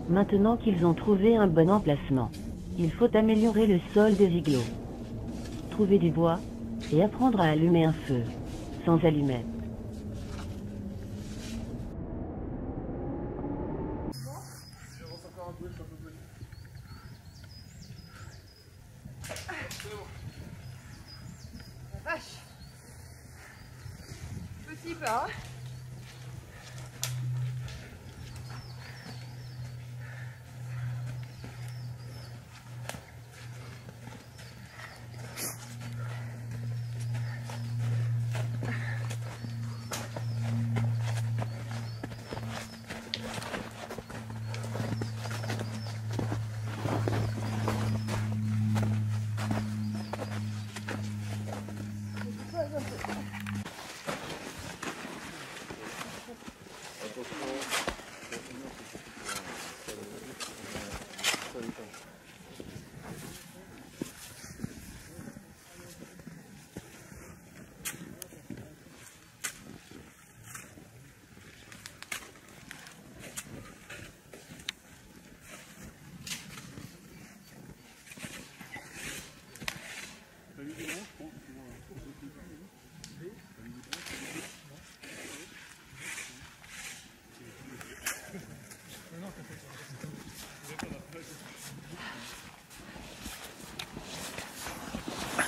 Maintenant qu'ils ont trouvé un bon emplacement, il faut améliorer le sol des igloos. Trouver du bois et apprendre à allumer un feu, sans allumettes. La vache. Petit pas.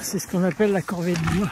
C'est ce qu'on appelle la corvée de bois.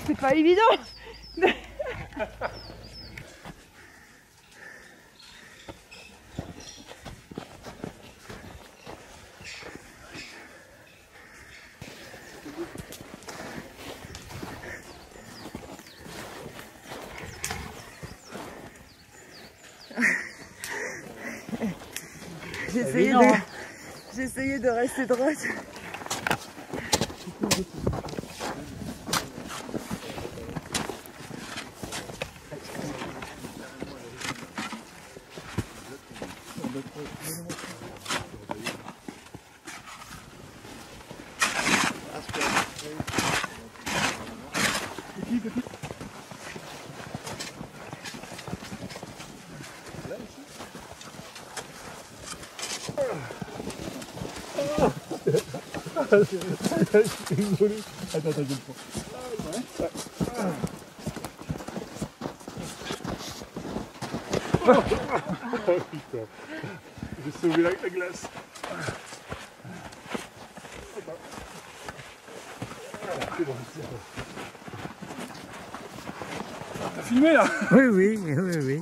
C'est pas évident. J'ai essayé de rester droite. Attends, je le prends. Oh putain, j'ai sauvé la glace. T'as filmé là? Oui, oui, oui, oui.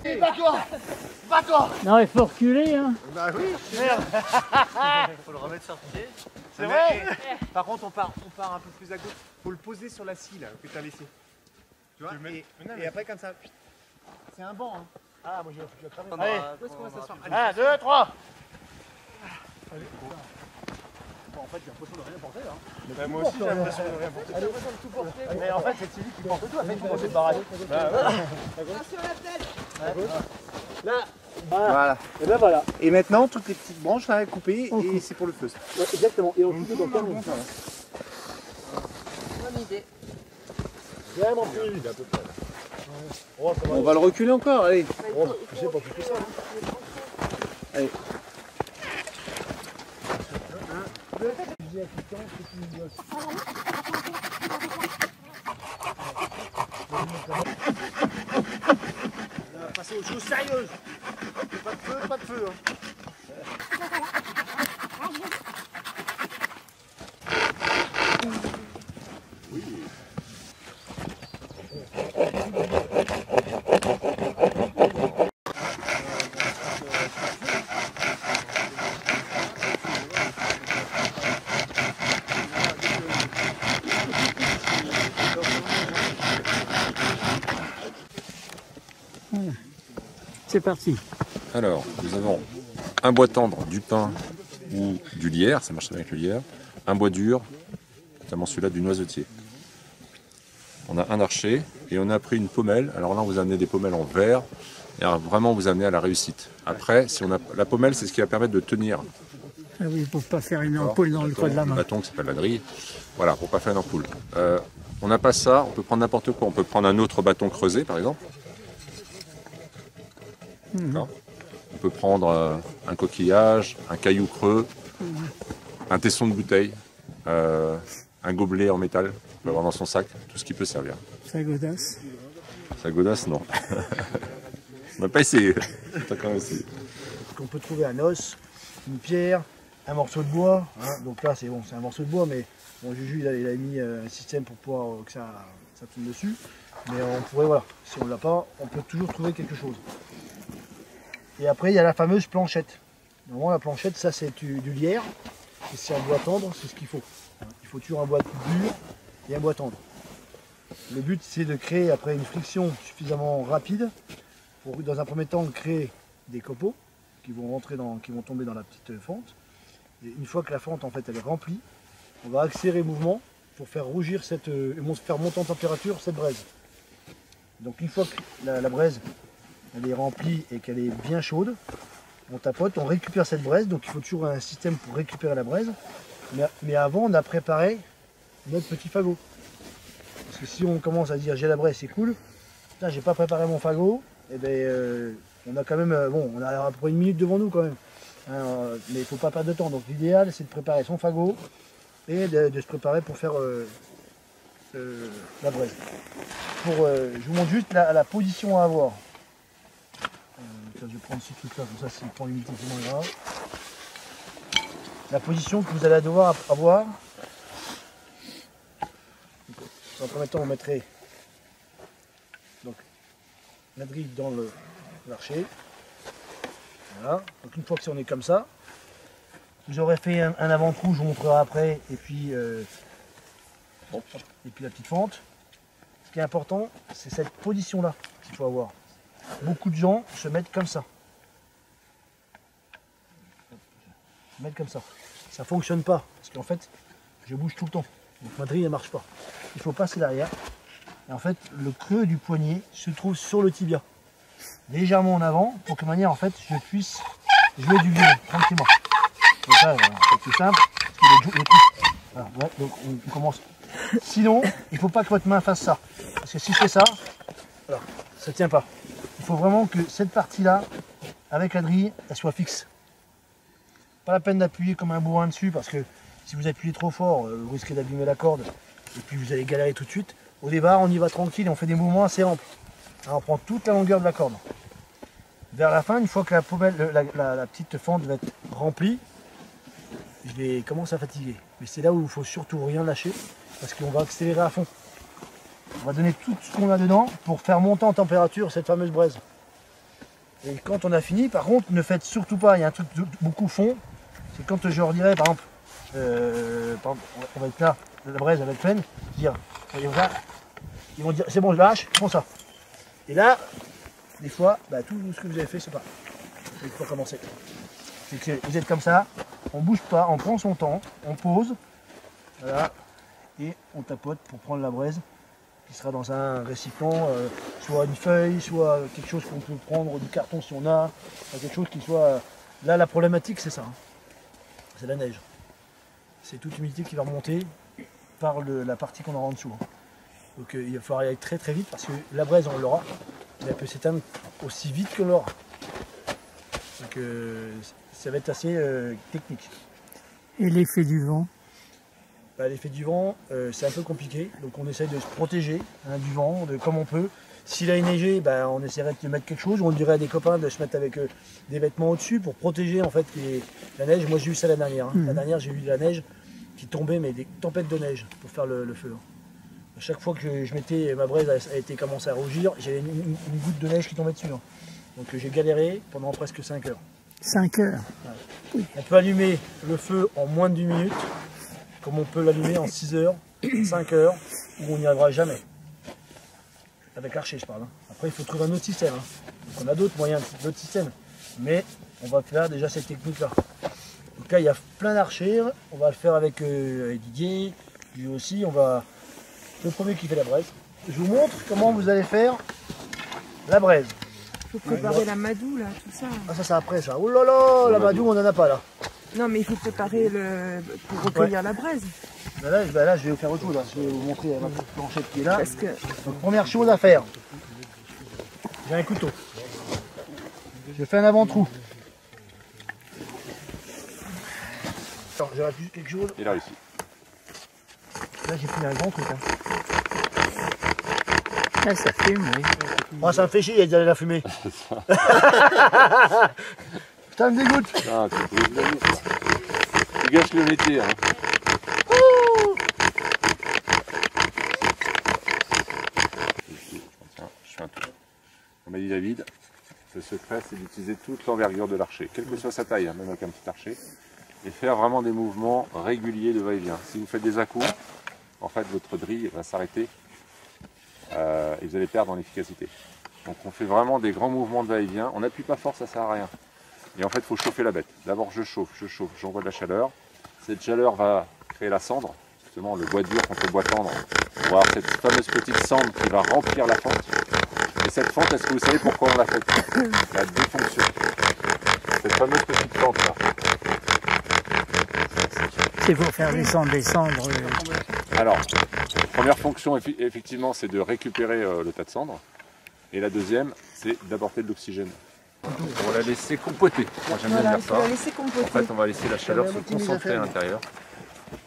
C'est ça. Bats-toi! Non, il faut reculer, hein. Bah oui, merde. Faut le remettre sur pied. C'est vrai. Par contre, on part un peu plus à gauche. Faut le poser sur la scie là que t'as laissé. Tu vois, et après comme ça. C'est un banc. Hein. Ah, moi je vais cramer. Allez, où est-ce qu'on va s'asseoir? 1, 2, 3. Allez. Bon, en fait, j'ai l'impression de rien porter là. Bah, moi aussi, j'ai l'impression de rien porter. J'ai l'impression de tout porter. Mais en fait, c'est celui qui porte tout. En fait, il faut se barrer. Sur la tête. Là. Voilà. Et ben voilà. Et maintenant, toutes les petites branches là, coupées, et c'est pour le feu. Ouais, exactement. Et on coupe dans le camion. Bonne idée. Vraiment plus vite à peu près. Oh, ça va. On va le reculer encore, allez. Oh, je sais pas plus que ça. Hein. Allez. On va passer aux choses sérieuses. Pas de feu. Hein. C'est parti. Alors, nous avons un bois tendre, du pin ou du lierre, ça marche très bien avec le lierre, un bois dur, notamment celui-là du noisetier. On a un archer et on a pris une pommelle. Alors là, on vous a amené des pommelles en verre et vraiment vous amener à la réussite. Après, si on a la pommelle, c'est ce qui va permettre de tenir. Ah oui, pour pas faire une ampoule dans le creux de la Le main. bâton qui s'appelle la drille. Voilà, pour pas faire une ampoule. On n'a pas ça, on peut prendre n'importe quoi. On peut prendre un autre bâton creusé, par exemple. D'accord. On peut prendre un coquillage, un caillou creux, un tesson de bouteille, un gobelet en métal, on peut avoir dans son sac, tout ce qui peut servir. Ça godasse. Ça godasse, non. On n'a pas essayé. On a quand même essayé. On peut trouver un os, une pierre, un morceau de bois. Hein. Donc là, c'est bon, c'est un morceau de bois, mais bon, Juju, il a mis un système pour pouvoir que ça tourne dessus. Mais on pourrait, voilà, si on ne l'a pas, on peut toujours trouver quelque chose. Et après, il y a la fameuse planchette. Normalement, la planchette, ça, c'est du lierre. Et c'est un bois tendre, c'est ce qu'il faut. Il faut toujours un bois dur et un bois tendre. Le but, c'est de créer, après une friction suffisamment rapide, pour, dans un premier temps, créer des copeaux qui vont tomber dans la petite fente. Et une fois que la fente, en fait, elle est remplie, on va accélérer le mouvement pour faire rougir faire monter en température cette braise. Donc une fois que la braise elle est remplie et qu'elle est bien chaude, on tapote, on récupère cette braise, donc il faut toujours un système pour récupérer la braise. Mais avant, on a préparé notre petit fagot. Parce que si on commence à dire j'ai la braise, c'est cool, putain, j'ai pas préparé mon fagot, et ben on a quand même, bon, on a à peu près une minute devant nous quand même. Hein, mais il ne faut pas perdre de temps, donc l'idéal c'est de préparer son fagot et de se préparer pour faire la braise. Je vous montre juste la position à avoir. Je vais prendre ce truc là, comme ça s'il prend l'humidité c'est moins grave. La position que vous allez devoir avoir. Dans un premier temps on mettrait donc, la drille dans l'archer. Voilà. Donc une fois que on est comme ça, vous aurez fait un avant-trou, je vous montrerai après, et puis la petite fente. Ce qui est important, c'est cette position là qu'il faut avoir. Beaucoup de gens se mettent comme ça. Se mettent comme ça. Ça ne fonctionne pas, parce qu'en fait, je bouge tout le temps. Donc ma drille ne marche pas. Il faut passer derrière. Et en fait, le creux du poignet se trouve sur le tibia. Légèrement en avant, pour que de manière, en fait, je puisse jouer du violon tranquillement. Donc ça, c'est tout simple. Voilà, ouais, donc on commence. Sinon, il ne faut pas que votre main fasse ça. Parce que si je fais ça, voilà, ça ne tient pas. Il faut vraiment que cette partie-là, avec la drille, elle soit fixe. Pas la peine d'appuyer comme un bourrin dessus, parce que si vous appuyez trop fort, vous risquez d'abîmer la corde, et puis vous allez galérer tout de suite. Au départ, on y va tranquille et on fait des mouvements assez amples. Alors, on prend toute la longueur de la corde. Vers la fin, une fois que la petite fente va être remplie, je vais commencer à fatiguer. Mais c'est là où il ne faut surtout rien lâcher, parce qu'on va accélérer à fond. On va donner tout ce qu'on a dedans pour faire monter en température cette fameuse braise. Et quand on a fini, par contre, ne faites surtout pas, il y a un truc beaucoup fond, c'est quand je leur dirais, par exemple, on va être là, la braise elle va être pleine, dire, ils vont dire, c'est bon, je lâche, ils font ça. Et là, des fois, bah, tout ce que vous avez fait, c'est pas. Il faut commencer. C'est que vous êtes comme ça, on bouge pas, on prend son temps, on pose, voilà, et on tapote pour prendre la braise qui sera dans un récipient, soit une feuille, soit quelque chose qu'on peut prendre, du carton si on a, quelque chose qui soit... Là, la problématique, c'est ça, hein. C'est la neige. C'est toute l'humidité qui va remonter par la partie qu'on aura en dessous. Hein. Donc il va falloir y aller très très vite parce que la braise on l'aura, mais elle peut s'éteindre aussi vite que l'aura. Donc ça va être assez technique. Et l'effet du vent? Bah, l'effet du vent, c'est un peu compliqué, donc on essaie de se protéger hein, du vent comme on peut. S'il a neigé, bah, on essaierait de mettre quelque chose, on dirait à des copains de se mettre avec des vêtements au-dessus pour protéger en fait la neige. Moi j'ai eu ça la dernière. Hein. La dernière j'ai eu de la neige qui tombait, mais des tempêtes de neige pour faire le feu. À chaque fois que je mettais, ma braise a été commencé à rougir, j'avais une goutte de neige qui tombait dessus. Hein. Donc j'ai galéré pendant presque 5 heures. 5 heures. Ouais. On peut allumer le feu en moins de 10 minutes, comme on peut l'allumer en 6 heures, 5 heures, où on n'y arrivera jamais. Avec l'archer, je parle. Hein. Après, il faut trouver un autre système. Hein. Donc, on a d'autres moyens, d'autres systèmes. Mais on va faire déjà cette technique-là. Donc là, il y a plein d'archers. On va le faire avec Didier. Lui aussi, on va... Le premier qui fait la braise. Je vous montre comment vous allez faire la braise. Il faut préparer la madou, là, tout ça. Ah, ça, c'est après, ça. Oh là là, la madou, on n'en a pas, là. Non, mais il faut préparer pour recueillir la braise. Là, je vais vous faire autre chose. Là. Je vais vous montrer ma petite planchette qui est là. Parce que... Donc, première chose à faire, j'ai un couteau. Je fais un avant-trou. Alors, j'ai juste quelque chose. Et là ici. Là, j'ai pris un grand truc. Hein. Là, ça fume, oui. Oh, ça me fait chier, il y a déjà la fumée. Ça me dégoûte. Ah, tu gâches le métier. Hein. Je fais un tour. Comme a dit David, le secret c'est d'utiliser toute l'envergure de l'archer, quelle que soit sa taille, hein, même avec un petit archer, et faire vraiment des mouvements réguliers de va-et-vient. Si vous faites des à-coups, en fait votre drille va s'arrêter et vous allez perdre en efficacité. Donc on fait vraiment des grands mouvements de va-et-vient, on n'appuie pas fort, ça sert à rien. Et en fait il faut chauffer la bête. D'abord je chauffe, j'envoie de la chaleur. Cette chaleur va créer la cendre, justement le bois dur contre le bois tendre. On va avoir cette fameuse petite cendre qui va remplir la fente. Et cette fente, est-ce que vous savez pourquoi on l'a faite? La défonction. Cette fameuse petite fente là. C'est pour faire descendre des cendres. Alors, la première fonction effectivement c'est de récupérer le tas de cendres. Et la deuxième c'est d'apporter de l'oxygène. On va la laisser compoter. Moi j'aime bien dire ça. La laisser compoter. En fait on va laisser la chaleur se concentrer à l'intérieur.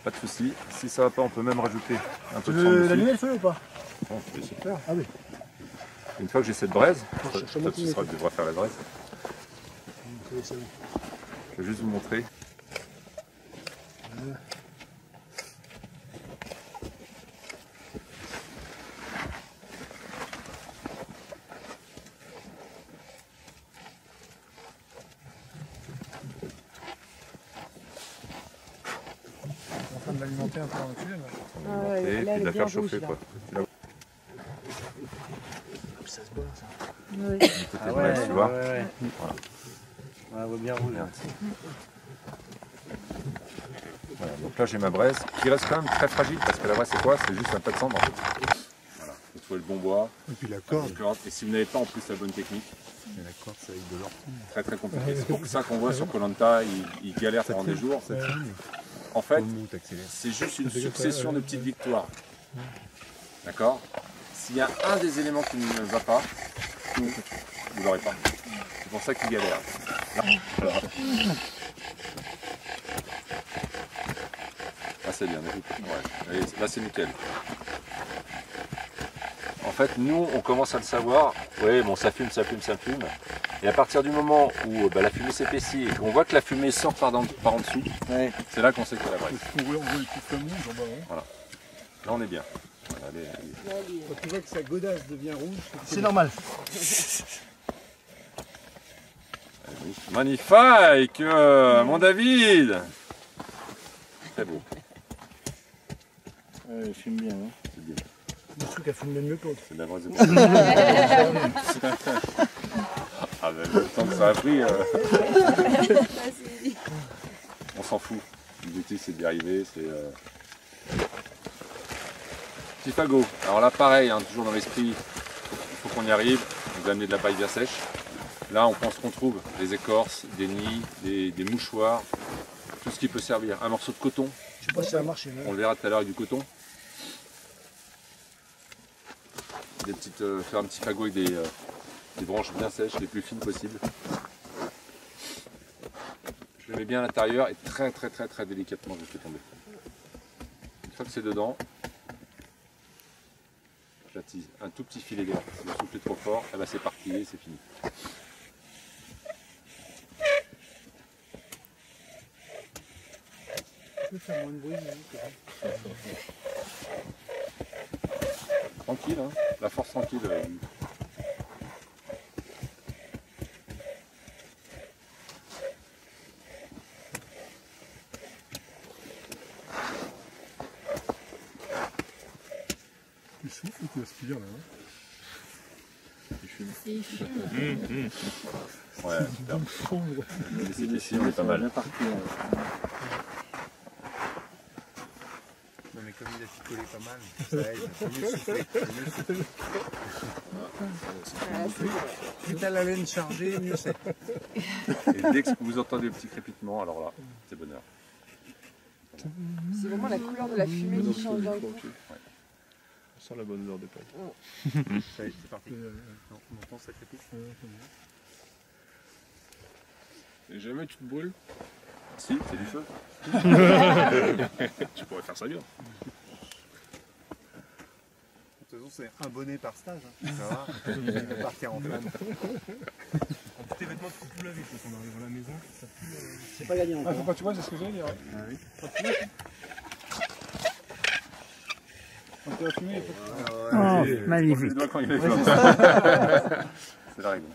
Pas de souci. Si ça va pas on peut même rajouter un peu de cendre dessus. L'allumer le feu ou pas? Bon, c'est super. Ah oui. Une fois que j'ai cette braise, toi tu devras faire la braise. Je vais juste vous montrer. En train de l'alimenter un peu en dessus. Et puis de la faire chauffer quoi. Ça se boit ça. Oui. Ah ouais, tu vois. Ouais, on va bien rouler. Voilà, donc là j'ai ma braise qui reste quand même très fragile parce que la braise c'est quoi? C'est juste un tas de cendre en fait. Voilà, il faut trouver le bon bois. Et puis la corde. Et si vous n'avez pas en plus la bonne technique, Et la corde, c'est avec de l'or. très très compliqué. C'est pour ça qu'on voit sur Koh-Lanta, ils galèrent pendant des jours. En fait, c'est juste une succession de petites victoires. D'accord? S'il y a un des éléments qui ne va pas, vous ne l'aurez pas. C'est pour ça qu'ils galèrent. Là, c'est bien. Ouais. Là, c'est nickel. En fait, nous, on commence à le savoir. Oui, bon, ça fume. Et à partir du moment où la fumée s'épaissit et qu'on voit que la fumée sort par en dessous, c'est là qu'on sait qu'il y a la braise. On voit le petit flamand en bas. Voilà. Là, on est bien. Voilà, allez. Quand tu vois que sa godasse devient rouge, C'est normal. Magnifique, mon David. Très beau. Elle fume bien. Hein. C'est bien. Le truc, elle fume mieux que l'autre. C'est de la braise de Ah ben, le temps que ça a pris, on s'en fout. Le but c'est d'y arriver, c'est... Petit fagot. Alors là pareil, hein, toujours dans l'esprit, il faut qu'on y arrive. On va amener de la paille bien sèche. Là on pense qu'on trouve des écorces, des nids, des mouchoirs, tout ce qui peut servir. Un morceau de coton, Je sais pas si ça a marché. on le verra tout à l'heure avec du coton. faire un petit fagot avec des branches bien sèches, les plus fines possibles. Je le mets bien à l'intérieur et très délicatement je le fais tomber. Une fois que c'est dedans, j'attise un tout petit filet d'air. Si vous soufflez trop fort, eh ben c'est parti, c'est fini. Faire moins de bruit, Tranquille, hein, la force tranquille. Tu souffles ou tu aspires là, hein? Tu fumes. Ouais, super. C'est ici, on est pas mal. Non mais comme il a picolé pas mal, ça aide, c'est mieux souffler. Plus t'as la laine chargée, mieux c'est. Et dès que vous entendez le petit crépitement, alors là, c'est bonheur. C'est vraiment la couleur de la fumée qui change d'un coup. On sent la bonne odeur des pailles. Ça y est, c'est parti. On entend ça crépite. Et jamais tu te brûles? Si, c'est du feu. Tu pourrais faire ça bien. De toute façon, c'est un bonnet par stage. Hein. Ça va, il va partir en flamme. Tes vêtements de tout laver quand on arrive à la maison. Ça pue. C'est pas gagné encore. Ah, faut pas, tu vois, c'est ce que j'ai dit. Ouais. Ah oui. Quand tu as fumé, il faut. Oh, magnifique. Les doigts quand il est fort. C'est la règle.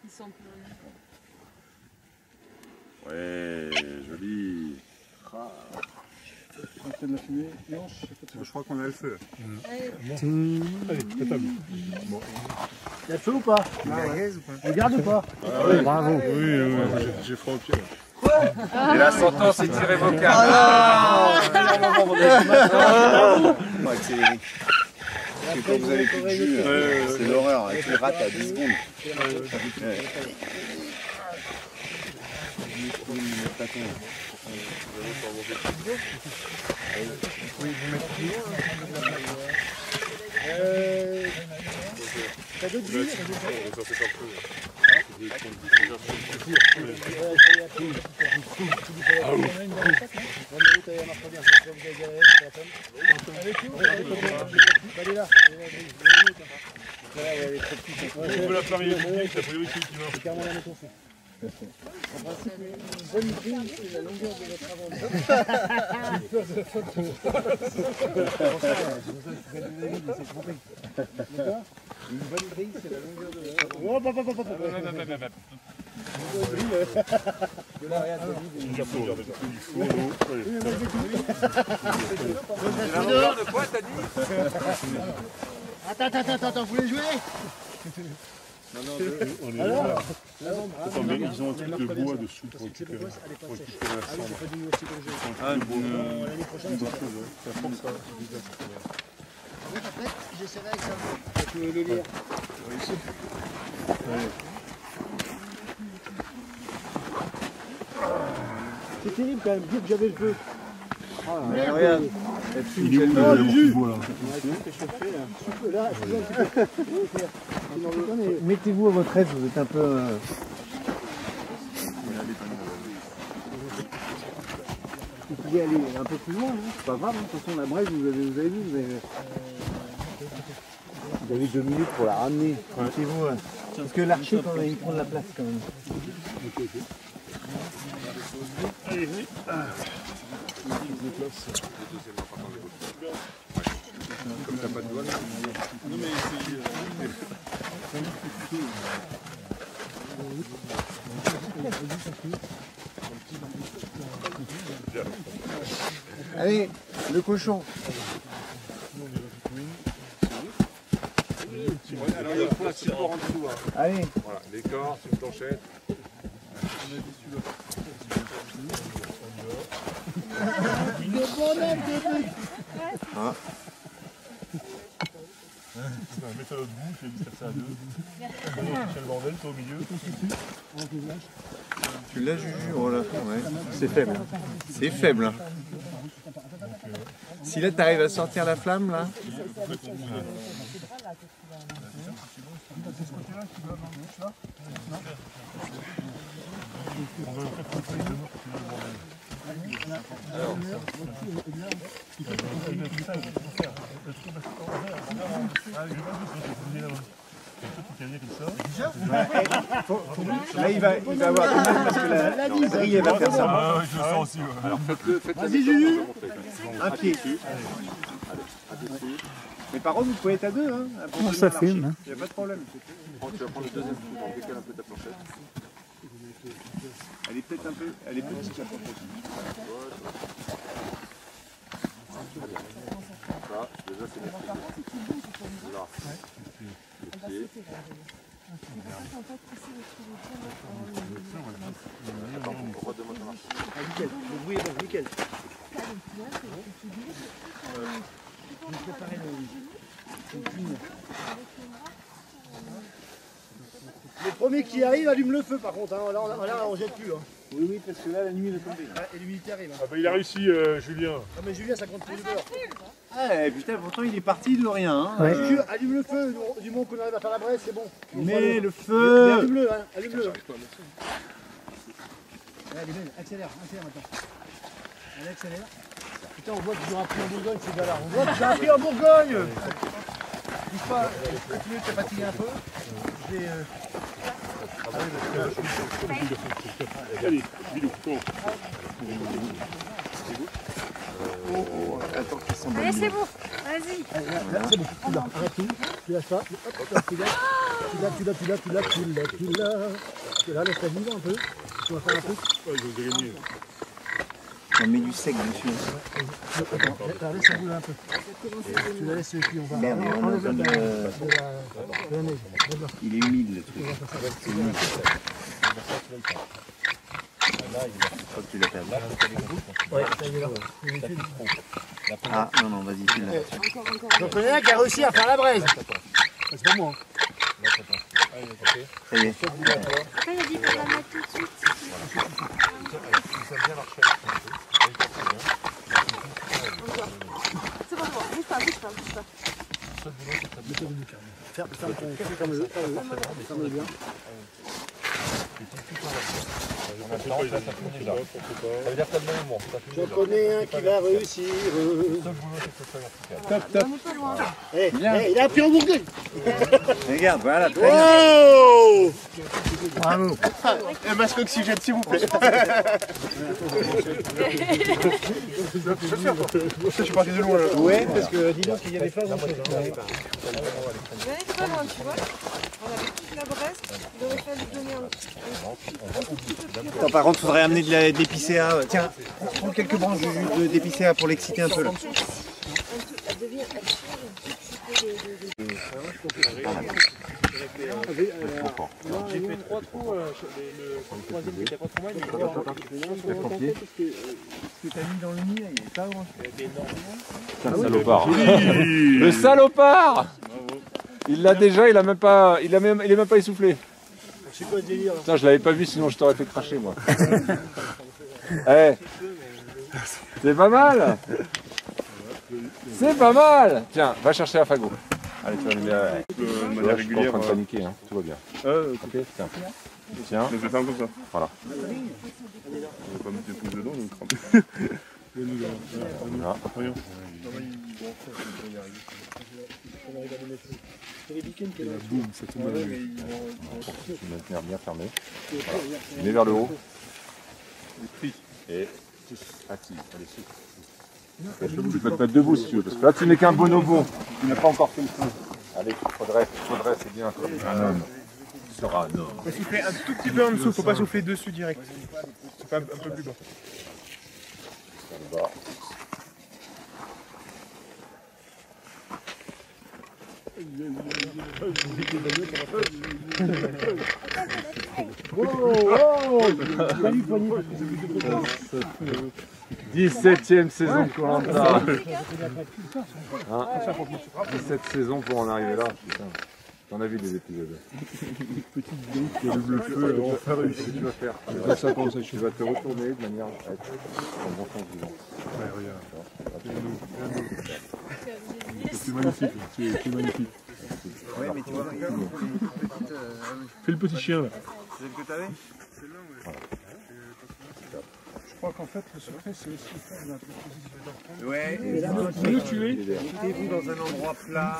Ils sentent plus rien. Ouais, joli. Quand il y a de la fumée, non, Je crois qu'on a le feu. Allez, à table. Bon. Il y a le feu ou pas? Il est à l'aise ou pas? Regarde ou pas? Bravo. Oui, j'ai froid au pied. Là. Et la sentence est irrévocable. C'est quand vous avez plus de jus, c'est l'horreur. Et tu le rates à 10 secondes. T'as d'autres jus? On peut la faire mieux, c'est la priorité qui marche. Une bonne grille, c'est la longueur de votre avant. Une bonne grille, c'est la longueur de votre avant. De l'arrière de Il faut regarder ça. Du fourneau. La longueur de quoi t'as dit? Attends, vous voulez jouer? On est là. Attends, mais ils ont un truc de bois dessous pour récupérer la cendre. L'année prochaine, Ça force ça. après, j'essaierai avec ça. Tu veux le lire? C'est terrible quand même, dire que j'avais le feu. Regarde. Il est où le petit bois là? Mettez-vous à votre aise, vous êtes un peu. Vous pouvez aller un peu plus loin, hein. C'est pas grave, hein. De toute façon la braise, vous avez vu, vous avez 2 minutes pour la ramener. Mettez-vous. Parce que l'archer, il prend de la place quand même. Comme t'as pas de doigts là. Non mais Allez, le cochon. Alors il faut un support en dessous. Hein. Allez. Voilà, l'écorce, une planchette. Ah. mets-toi à l'autre bout, je vais faire ça à deux. C'est le bordel, toi au milieu. Tu l'as, Juju? Oh là, ouais. C'est faible. C'est faible. Hein. Si là, tu arrives à sortir la flamme, là. qui doit avoir le choix. Non. Là, il va avoir du mal parce que la grille, elle va faire ça. Ah oui, je le sens aussi. Alors faites-le. Vas-y, Juju. Un pied. Mais par contre, vous pouvez être à deux. Hein, Comment ça fume, hein. Il n'y a pas de problème. Tu vas prendre le deuxième coup, on décale un peu ta planchette. Elle est peut-être un peu... Elle est petite, la planchette. Ça, déjà c'est bien. Là. Le pied. Attends, redemande ton marche. Nickel, le bruit est bon, nickel. Le premier qui arrive allume le feu par contre, hein. Là on jette plus. Hein. Oui, parce que là, la nuit va tomber. Et l'humidité arrive. Hein. Ah bah il a réussi, Julien. Ah mais Julien ça compte pour du beurre. Ah putain, pourtant il est parti de rien. Hein. Ouais. Juju, allume le feu, du moment qu'on arrive à faire la braise, c'est bon. Mais le Mais feu. allume-le, hein, allume-le. Allez, accélère maintenant. Allez, accélère. Putain, on voit que tu auras pris en Bourgogne, ces gars-là. On voit que tu as pris en Bourgogne. Bouge pas, continue de te fatiguer un peu. Je vais... Allez, vidéo, commence. Allez, c'est bon, vas-y. Là, c'est bon, tu l'as, arrête tout, tu lâches pas, hop, là, tu l'as, laisse-la vivre un peu, tu vas faire un truc. On met du sec dessus. Attends, laisse ça bouger un peu. Tu la laisses puis on va enlever de la neige. Il est humide le truc. C'est humide. Faut que tu la perds. Ouais, ça y est là. Ah non, vas-y, tu l'as. J'en connais un qui a réussi à faire la braise. C'est pas moi. Ça y est. Après, il a dit qu'on la mettre tout de suite. C'est bon, bouge pas. Ferme bien. J'en connais un qui va réussir. Top. Il a pris en Bourgogne. Regarde, voilà. Oh! Bravo. Un masque oxygène, s'il vous plaît. Je suis parti de loin là. Ouais, parce que dis donc qu'il y avait pas grand chose. Il allait très loin, tu vois. On avait toute la braise, il aurait fallu donner un tout petit peu de Attends, par contre, faudrait amener de l'épicéa. Tiens, prends quelques branches d'épicéa pour l'exciter un peu là. Elle devient, elle change un tout petit peu J'ai fait 3 trous, le troisième qui était pas trop mal, il était pas parce que ce que t'as mis dans le nid, il est pas grand. Putain, le salopard. Le salopard. Il l'a déjà, il est même pas essoufflé. C'est quoi ce délire là? Putain, je l'avais pas vu, sinon je t'aurais fait cracher moi. Eh, c'est pas mal. C'est pas mal. Tiens, va chercher un fagot. Allez, tu vas le mettre. De Là, manière je suis pas en régulière. train de paniquer, hein. Tout va bien. Ok, tiens. Tiens. Je vais faire comme ça. Voilà. On va pas mettre les pouces dedans, donc crampe. Voilà. Rien. Boum, ça tombe à la vue. Tu vas maintenir bien fermé. Voilà. Tu mets vers le haut. Et active. Allez, souffle. Tu peux te mettre debout si tu veux, parce que là tu n'es qu'un bonobo. Tu n'as pas encore fait le feu. Allez, faudrait, c'est bien. Un homme sera un homme. Faut souffler un tout petit peu en dessous, faut pas souffler dessus direct. C'est pas un peu plus bas. Bas. Salut, poignet. 17e saison de Koh-Lanta. 17 saisons pour en arriver là. Putain. T'en as vu des épisodes. Petite vidéo qui allume le feu, enfin réussi. Tu vas faire. Tu vas te retourner de manière à être en bon sens du vent. C'est magnifique, c'est magnifique. Ouais, mais tu vois, regarde. Fais le petit chien là. C'est celle que t'avais? Je crois qu'en fait, le secret, c'est aussi faire de la proposition. Ouais, Mieux tu es. mettez-vous dans un endroit plat.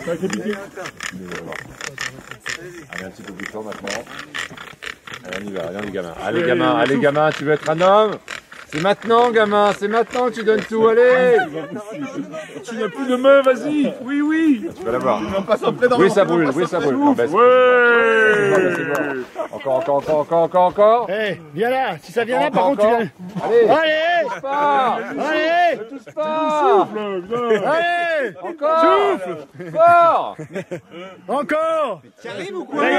Ça peut piquer. Allez, un petit peu plus fort maintenant. Allez, on y va, allez les gamins. Allez gamins, tu veux être un homme? C'est maintenant gamin, c'est maintenant que tu donnes tout, allez! Tu n'as plus de main, vas-y. Oui. Tu vas l'avoir. Oui, ça brûle. Non, baisse. Ouais. Encore. Eh, viens là, si ça vient là, par contre, tu viens. Allez! Allez! Touche pas! Allez! Ne touche pas! Allez! Encore! Souffle! Fort! Encore! T'arrives ou quoi? Eh,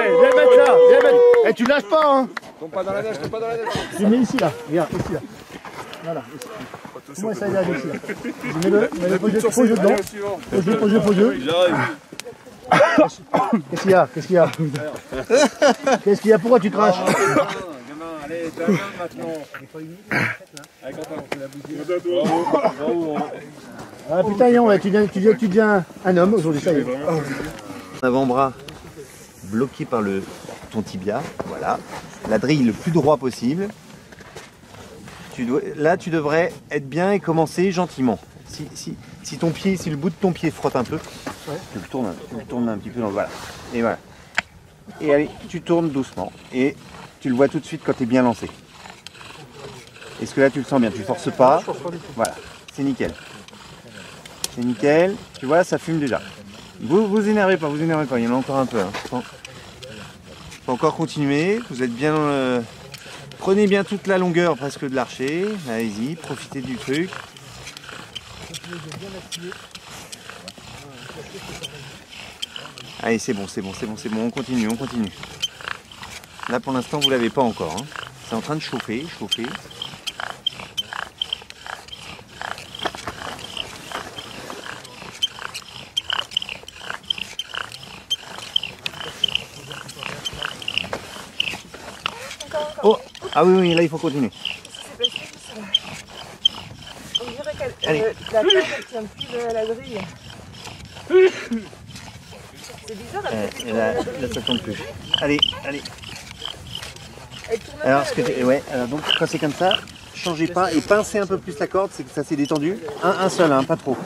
viens mettre là, viens mettre. Eh, tu lâches pas, hein. Tombe pas dans la neige. Tu mets ici, là. Regarde, ici, là. Voilà, ici. Comment ça y est, ici, là. Mets-le dedans. Pose-le. Qu'est-ce qu'il y a? Pourquoi tu craches? Gamin, allez, t'es un homme maintenant. Ah putain, Yann, ouais, tu deviens un homme aujourd'hui, ça y est. Avant-bras bloqué par ton tibia, voilà. La drille le plus droit possible. Là, tu devrais être bien et commencer gentiment. Si le bout de ton pied frotte un peu, tu le tournes un petit peu dans le voilà. Et voilà. Et allez, tu tournes doucement et tu le vois tout de suite quand tu es bien lancé. Est-ce que là tu le sens bien? Tu forces pas. Voilà, c'est nickel. C'est nickel. Tu vois, ça fume déjà. Vous énervez pas, il y en a encore un peu. Hein. Faut encore continuer. Vous êtes bien. Prenez bien toute la longueur presque de l'archer. Allez-y, profitez du truc. Allez, c'est bon, on continue. Là pour l'instant vous l'avez pas encore. Hein. C'est en train de chauffer. Oh, ah oui, là il faut continuer. On dirait qu'elle Allez. la tête elle tient plus de la grille. C'est bizarre, elle fait plus Là, la grille. ça tombe plus. Allez. Elle tourne Alors, pas, la grille. alors donc quand c'est comme ça, changez pas et pincez un peu plus la corde, c'est que ça s'est détendu. Un seul, hein, pas trop.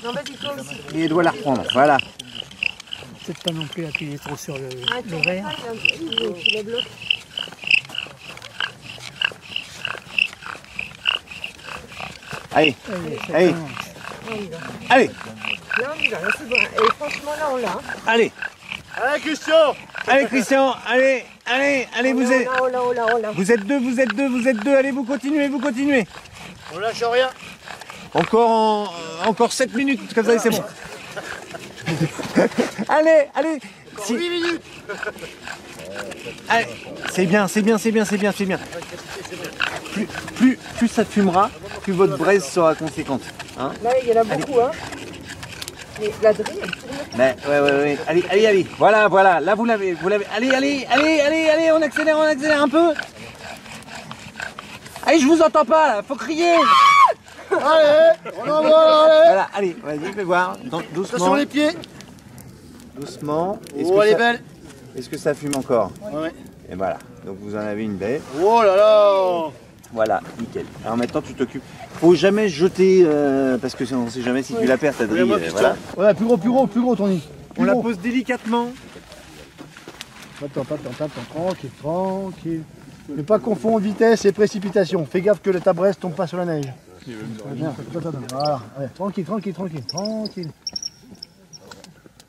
Non, vas-y, toi aussi. Et elle doit la reprendre, voilà. Peut-être pas non plus appuyer trop sur le Ah, tu verre. tu la bloques. Allez. Là, on y va. Là, C'est bon. Et franchement, là, on l'a. allez. Allez, Christian! Allez, vous êtes... Oh là. Vous êtes deux, allez, vous continuez. On lâche rien. Encore 7 minutes, comme ça, c'est bon. Allez. 8 minutes. Allez, c'est bien. Plus ça fumera, plus votre braise sera conséquente. Hein. Là, il y en a beaucoup, hein. Mais la drille, elle tourne. Ouais. Allez. Voilà. Là, vous l'avez. Allez, on accélère un peu. Allez, je vous entends pas, là. Faut crier. Allez, on envoie, allez. Voilà, allez, vas-y, fais voir. Doucement. Attention les pieds. Doucement. Oh, elle est belle. Est-ce que ça fume encore? Ouais. Et voilà. Donc vous en avez une belle. Oh là là. Voilà, nickel. Alors maintenant tu t'occupes. Faut jamais jeter parce que on sait jamais si tu la perds ta drille. Voilà. Ouais, plus gros, Tony. On la pose délicatement. Attends, tranquille. Ne pas confondre vitesse et précipitation. Fais gaffe que ta braise tombe pas sur la neige. Voilà, allez, tranquille.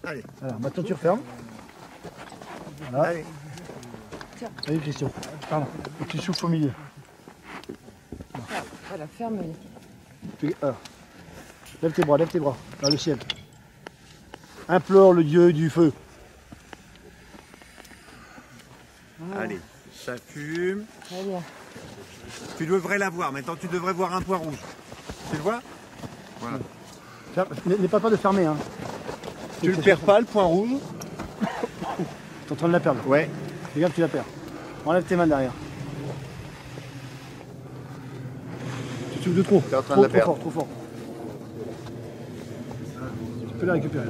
Allez. Alors, maintenant tu refermes. Voilà. Allez, Christian. Pardon. Et tu souffles au milieu. Voilà, ferme. Alors, lève tes bras vers le ciel. Implore le dieu du feu. Allez, ça fume. Très bien. Tu devrais la voir. Maintenant, tu devrais voir un point rouge. Tu le vois? Voilà. N'aie pas peur de fermer. Hein. Tu le perds pas, le point rouge? T'es en train de la perdre. Ouais. Fais gaffe, tu la perds. Enlève tes mains derrière. Tu souffles de trop. T'es en train de la Trop perdre. fort, trop fort. Tu peux la récupérer.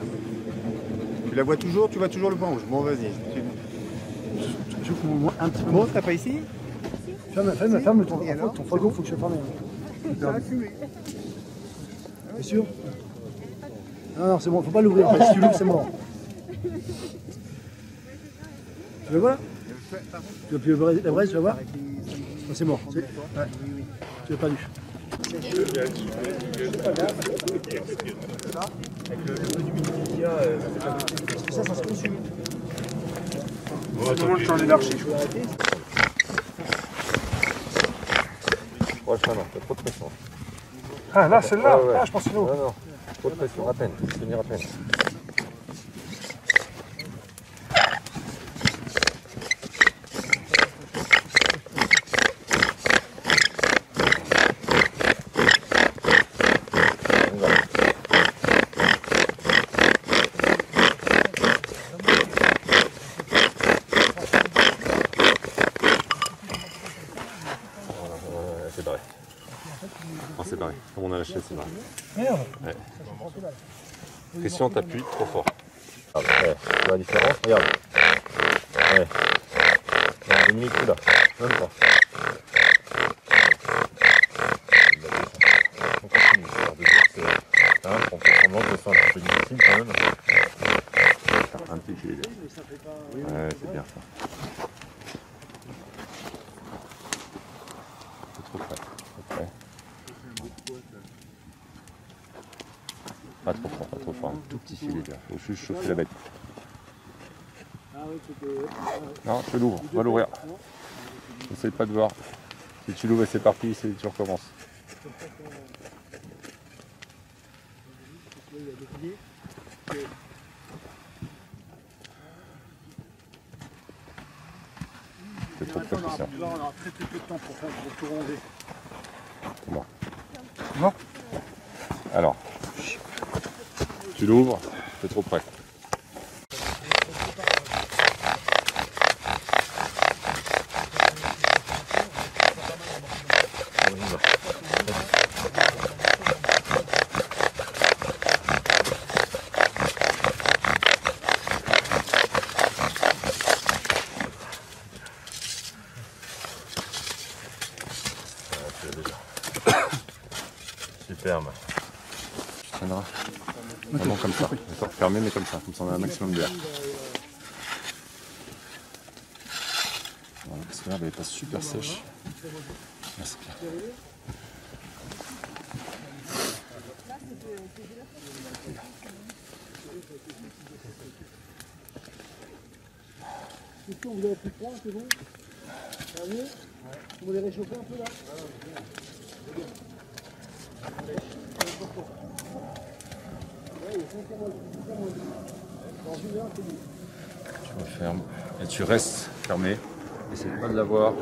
Tu la vois toujours, tu vois toujours le point rouge. Bon, vas-y. Je coupe un petit peu. Bon, t'as pas ici? Ferme ton frigo, faut que je ferme. Ça a fumé. T'es sûr? Non, c'est bon, faut pas l'ouvrir. Si tu l'ouvres, c'est mort. Tu le vois là? Tu vas plus la braise, tu vas voir? C'est mort. Ouais. Tu l'as perdu. Ça se consume. C'est le moment de changer d'archi. Ouais, ça non, t'as trop de pression. Ah là, celle-là. Ouais, ouais. Ah, je pense que c'est l'eau. Non, non, trop de pression, à peine, tenir à peine. C'est barré. Non, c'est barré. Comme on a lâché, c'est barré. Merde. Ouais. Pression, t'appuies trop fort. Ah, ouais. Tu vois la différence? Regarde. Ouais. Non, Dominique, tu là. Même pas. On continue. Alors, de dire que c'est un on fait semblant que ce soit un petit peu difficile quand même. Un petit filet. Ouais, c'est bien ça. C'est trop près. Trop près. Pas trop fort, pas trop fort. Un tout petit filet là. Faut juste chauffer la bête. Non, je l'ouvre. On va l'ouvrir. J'essaie pas de voir. Si tu l'ouvres et c'est parti, tu recommences. C'est trop près tout ça. On aura très peu de temps pour tout ranger. Bon. Non. Alors, tu l'ouvres, c'est trop près. Superbe. Tu tiendras. Vraiment comme ça. D'accord, fermé mais comme ça on a un maximum d'air. Voilà, parce que l'herbe elle est pas super sèche. Là c'est bien. Vous avez pris froid, c'est bon? Ça va mieux? Vous voulez réchauffer un peu là? Tu refermes et tu restes fermé. Essaye pas de l'avoir.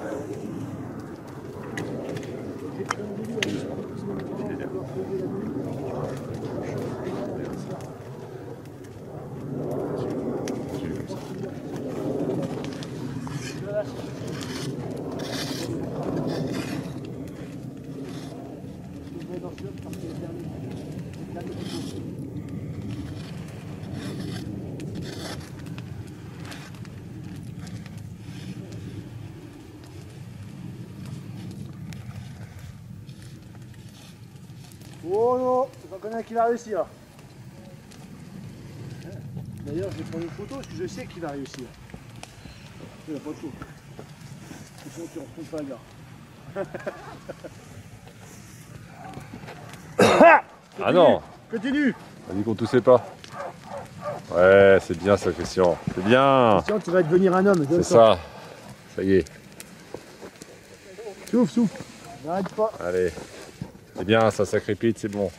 Oh non, j'en connais un qui va réussir. D'ailleurs, je vais prendre une photo parce que je sais qu'il va réussir. Il n'a pas de chaud. Sinon, tu ne retrouves pas le gars. Ah non! Continue. On dit qu'on toussait pas. Ouais, c'est bien ça, Christian. C'est bien. Christian, tu vas devenir un homme. C'est ça. Ça y est. Souffle, souffle. N'arrête pas. Allez. C'est bien, ça crépite, c'est bon.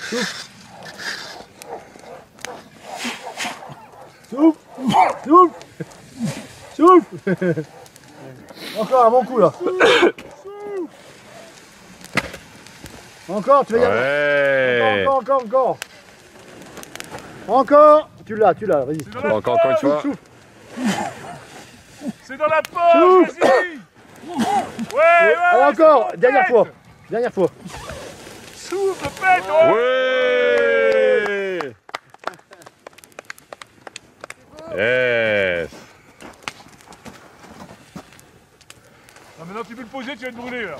Souffle. Souffle. Souffle. Souffle. Encore un bon coup là. Encore, tu vas y arriver. Ouais. Encore. Encore. Tu l'as, vas-y. Encore une fois. C'est dans la poche, vas-y. Ouais, allez, encore, dernière fois. Souffle, pète. Ouais. Yes. Ah, maintenant tu peux le poser, tu vas te brûler là.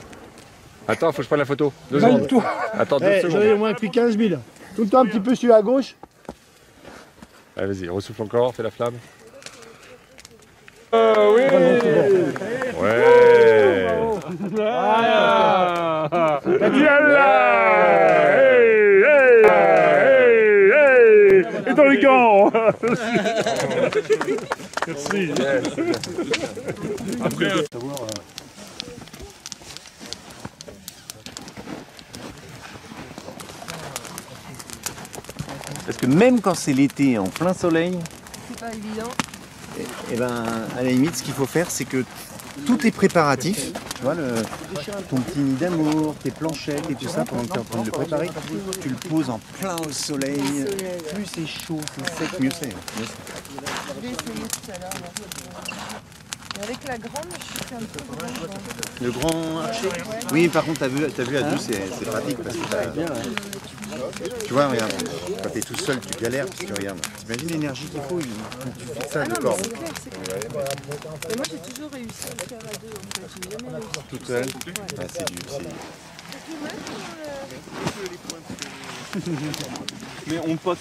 Attends, faut que je prenne la photo. 2 secondes. Attends 2 J'en ai au secondes. moins pris 15 000. Tout le temps un petit peu sur la gauche. Allez, vas-y, ressouffle encore, fais la flamme. Oui. Ouais. Voilà. Et dans les gants. Merci. Après, Parce que même quand c'est l'été en plein soleil, C'est pas évident. et ben à la limite ce qu'il faut faire c'est que tout est préparatif. Tu vois ton petit nid d'amour, tes planchettes et tout ça pendant que tu es en train de le préparer, tu le poses en plein au soleil. Plus c'est chaud, plus sec, mieux c'est. Je vais essayer tout à l'heure. Et avec la grande, je suis un peu grand. Le grand archer. Oui, par contre, t'as vu à deux, c'est pratique parce que tu vois, regarde, quand t'es tout seul, tu galères parce que regarde, t'imagines l'énergie qu'il faut, tu fais ça de corps. C'est clair, c'est clair. Et moi, j'ai toujours réussi à le faire à deux, en fait. J'ai jamais réussi. Toute seule. Bah, c'est du. mais on passe.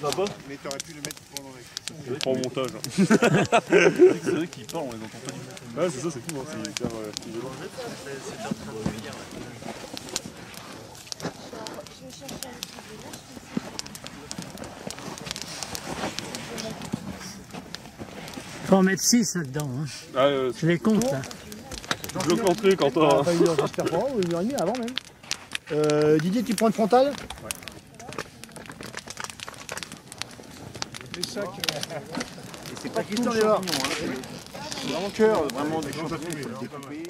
Là-bas. Mais t'aurais pu le mettre pendant avec. On prend au montage. C'est vrai qu'ils parlent, on les entend pas du tout. Ouais, c'est ça, c'est fou. C'est hyper. Faut en mettre 6 là-dedans. Hein. Ah, Je les compte là. bloque l'entrée quand on. Pas 1h, j'espère pas, ou 1h30 avant même. Didier, tu prends le frontal? Ouais. Les sacs. Et c'est pas question de champignons, hein. C'est vraiment cœur, vraiment des champignons, il faut le découper.